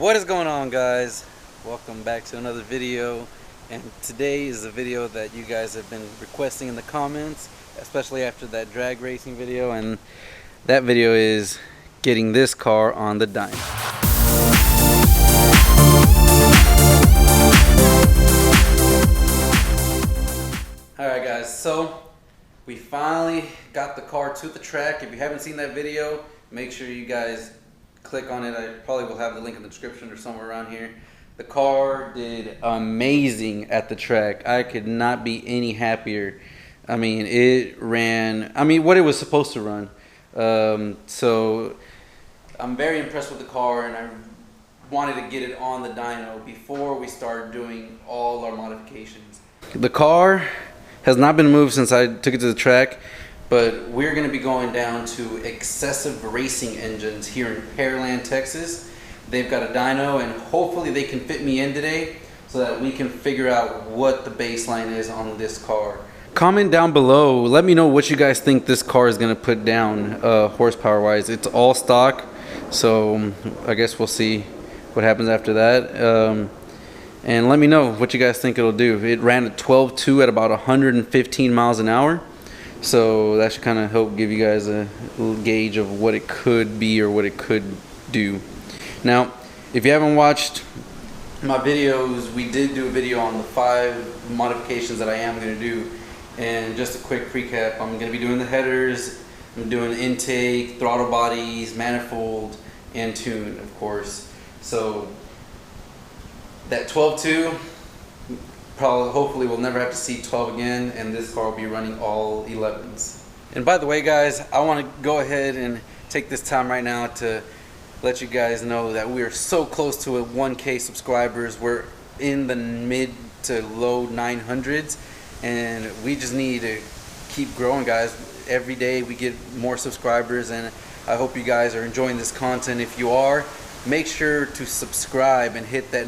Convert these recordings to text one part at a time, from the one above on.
What is going on, guys? Welcome back to another video, and today is a video that you guys have been requesting in the comments, especially after that drag racing video, and that video is getting this car on the dyno. Alright guys, so we finally got the car to the track. If you haven't seen that video, make sure you guys click on it. I probably will have the link in the description or somewhere around here. The car did amazing at the track. I could not be any happier. I mean, it ran, what it was supposed to run. So I'm very impressed with the car, and I wanted to get it on the dyno before we start doing all our modifications. The car has not been moved since I took it to the track, but we're going to be going down to Excessive Racing Engines here in Pearland, Texas. They've got a dyno, and hopefully they can fit me in today so that we can figure out what the baseline is on this car. Comment down below, let me know what you guys think this car is going to put down horsepower wise. It's all stock, so I guess we'll see what happens after that. And let me know what you guys think it'll do. It ran at 12.2 at about 115 miles an hour. So that should kind of help give you guys a little gauge of what it could be or what it could do. Now, if you haven't watched my videos, we did do a video on the 5 modifications that I am going to do. And just a quick recap, I'm going to be doing the headers, I'm doing intake, throttle bodies, manifold, and tune, of course. So that 12.2, probably, hopefully we'll never have to see 12 again, and this car will be running all 11s. And by the way, guys, I want to go ahead and take this time right now to let you guys know that we are so close to a 1K subscribers. We're in the mid to low 900s, and we just need to keep growing, guys. Every day we get more subscribers, and I hope you guys are enjoying this content. If you are, make sure to subscribe and hit that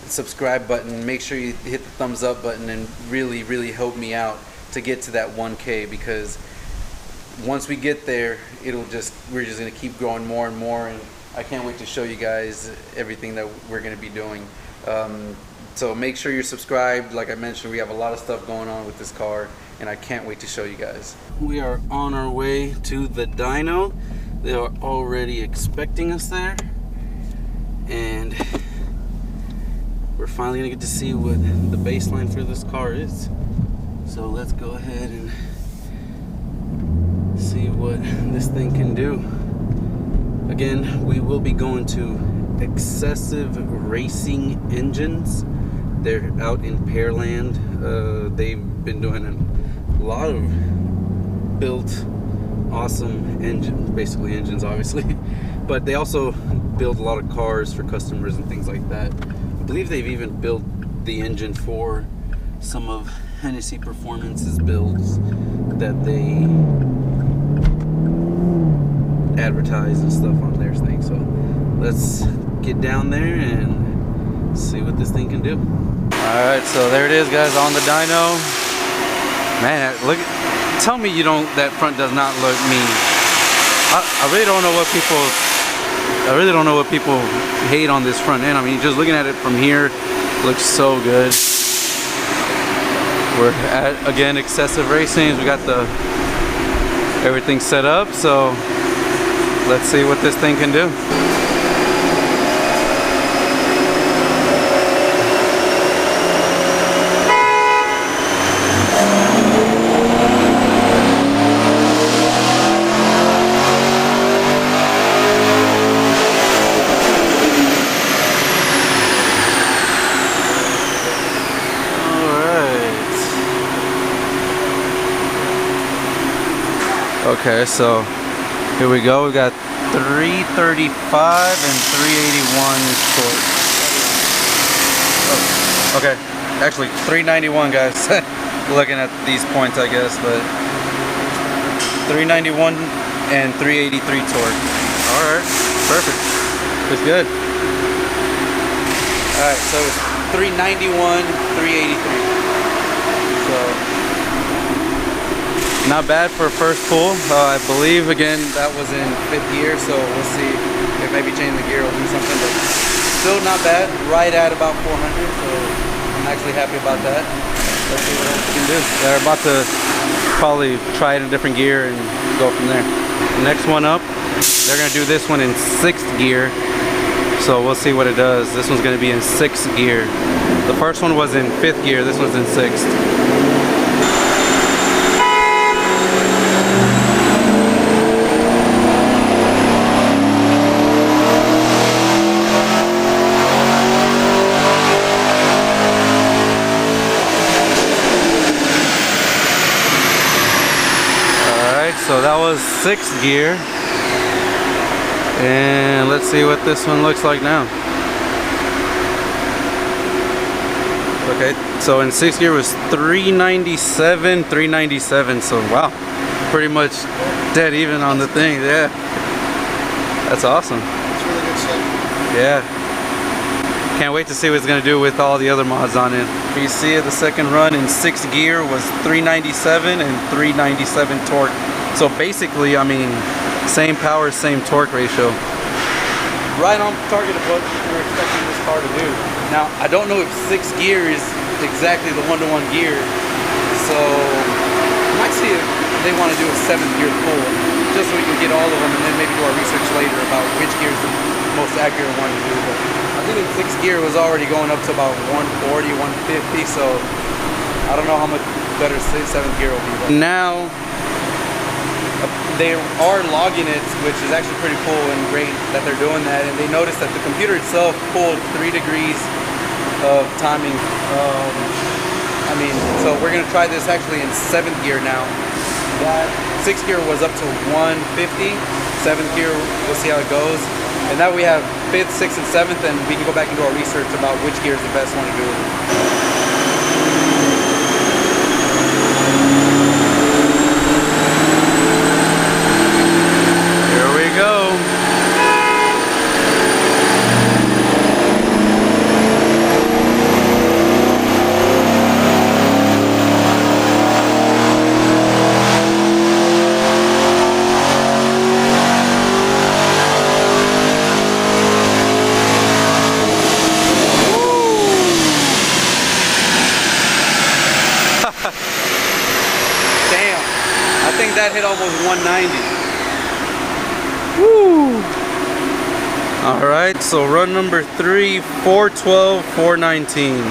subscribe button. Make sure you hit the thumbs up button and really help me out to get to that 1K, because once we get there, we're just gonna keep growing more and more, and I can't wait to show you guys everything that we're gonna be doing. So make sure you're subscribed. Like I mentioned, we have a lot of stuff going on with this car, and I can't wait to show you guys. We are on our way to the dyno. They are already expecting us there, and we're finally gonna get to see what the baseline for this car is. So let's go ahead and see what this thing can do. Again, we will be going to Excessive Racing Engines. They're out in Pearland. They've been doing a lot of built awesome engines, basically engines obviously, but they also build a lot of cars for customers and things like that. I believe they've even built the engine for some of Hennessy Performance's builds that they advertise and stuff on their thing. So let's get down there and see what this thing can do. Alright, so there it is, guys, on the dyno. Man, look, tell me that front does not look mean. I really don't know what people hate on this front end. I mean, just looking at it from here, it looks so good. We're at, again, Excessive Racing. We got everything set up, so let's see what this thing can do. Okay, so here we go. We got 335 and 381 torque. Oh, okay, actually 391, guys. Looking at these points, I guess, but 391 and 383 torque. All right, perfect. Looks good. All right, so it's 391, 383. So not bad for a first pull. I believe, again, that was in 5th gear, so we'll see if maybe changing the gear will do something. But still not bad, right at about 400, so I'm actually happy about that. Let's see what else we can do. They're about to probably try it in a different gear and go from there. Next one up, they're gonna do this one in 6th gear. So we'll see what it does. This one's gonna be in 6th gear. The first one was in 5th gear, this one's in 6th. So that was 6th gear, and let's see what this one looks like now. Okay, so in 6th gear was 397, so wow, pretty much dead even on the thing. Yeah, that's awesome. That's really good stuff. Yeah, can't wait to see what it's gonna do with all the other mods on it. You see the second run in 6th gear was 397 and 397 torque. So basically, I mean, same power, same torque ratio. Right on target of what we're expecting this car to do. Now, I don't know if 6th gear is exactly the one-to-one gear, so I might see if they want to do a 7th gear pull, just so we can get all of them and then maybe do our research later about which gear is the most accurate one to do. But I think in 6th gear was already going up to about 140, 150, so I don't know how much better 7th gear will be. But now, they are logging it, which is actually pretty cool and great that they're doing that. And they noticed that the computer itself pulled 3 degrees of timing. So we're gonna try this actually in 7th gear now. That 6th gear was up to 150. 7th gear, we'll see how it goes. And now we have 5th, 6th, and 7th, and we can go back and do our research about which gear is the best one to do it. That hit almost 190. Woo! All right, so run number 3, 412, 419.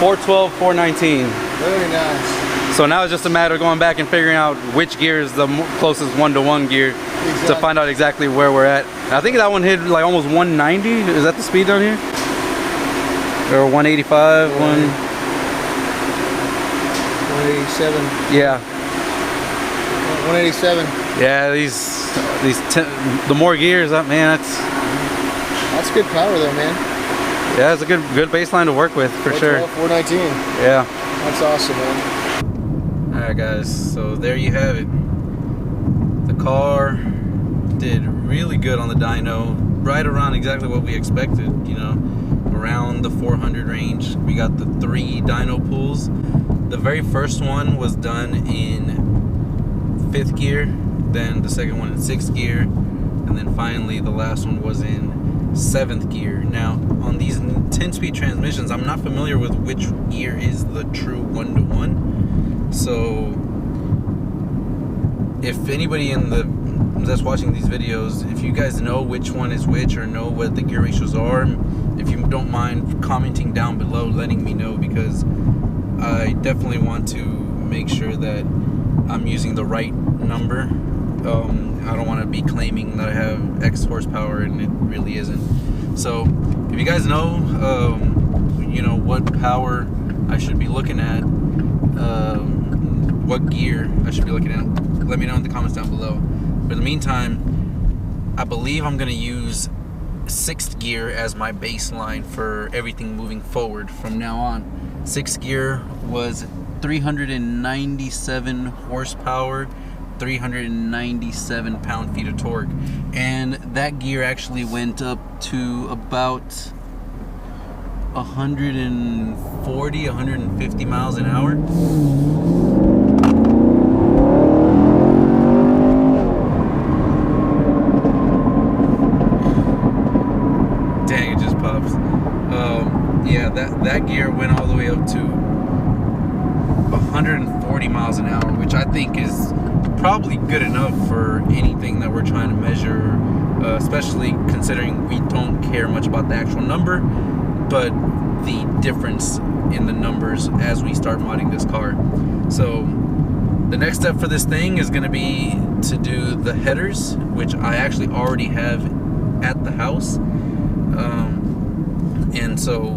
412, 419. Very nice. So now it's just a matter of going back and figuring out which gear is the closest one-to-one gear to find out exactly where we're at. I think that one hit like almost 190. Is that the speed down here? Or 185? 187. Yeah. 187. Yeah, the more gears up, man, that's good power though, man. Yeah, it's a good baseline to work with for sure. 419. Yeah. That's awesome, man. All right, guys. So there you have it. The car did really good on the dyno, right around exactly what we expected. You know, around the 400 range. We got the 3 dyno pulls. The very first one was done in 5th gear, then the second one in 6th gear, and then finally the last one was in 7th gear. Now on these 10-speed transmissions, I'm not familiar with which gear is the true one-to-one, so if anybody that's watching these videos, if you guys know which one is which or know what the gear ratios are, if you don't mind commenting down below letting me know, because I definitely want to make sure that I'm using the right number. I don't want to be claiming that I have X horsepower and it really isn't. So if you guys know, you know, what power I should be looking at, what gear I should be looking at, let me know in the comments down below. But in the meantime, I believe I'm going to use 6th gear as my baseline for everything moving forward from now on. 6th gear was 397 horsepower, 397 pound-feet of torque, and that gear actually went up to about 140, 150 miles an hour. Dang, just pops. Yeah, that gear went all the way up to 140 miles an hour, which I think is probably good enough for anything that we're trying to measure, especially considering we don't care much about the actual number, but the difference in the numbers as we start modding this car. So the next step for this thing is going to be to do the headers, which I actually already have at the house, and so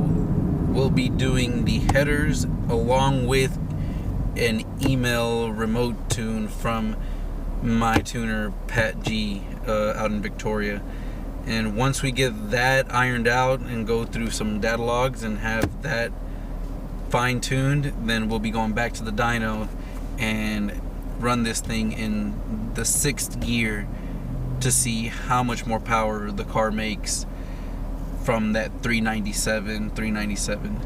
we'll be doing the headers along with an email remote tune from my tuner Pat G out in Victoria. And once we get that ironed out and go through some data logs and have that fine-tuned, then we'll be going back to the dyno and run this thing in the 6th gear to see how much more power the car makes from that 397.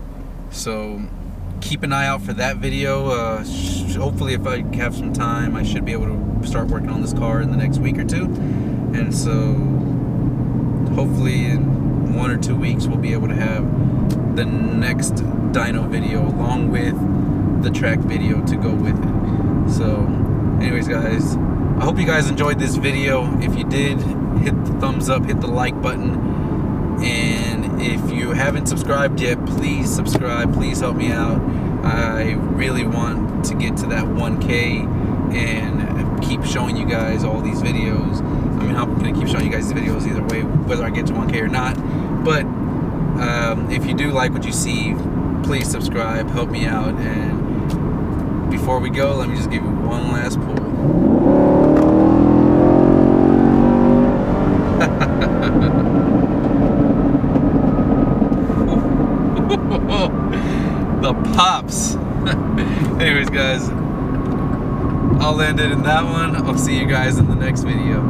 So keep an eye out for that video. Hopefully, if I have some time, I should be able to start working on this car in the next week or two. And so hopefully in 1 or 2 weeks we'll be able to have the next dyno video along with the track video to go with it. So anyways, guys, I hope you guys enjoyed this video. If you did, hit the thumbs up, hit the like button, and if you haven't subscribed yet, please subscribe. Please help me out. I really want to get to that 1K and keep showing you guys all these videos. I mean, I'm gonna keep showing you guys the videos either way, whether I get to 1K or not. But if you do like what you see, please subscribe, help me out. And before we go, let me just give you one last pull. The pops. Anyways, guys, I'll end it in that one. I'll see you guys in the next video.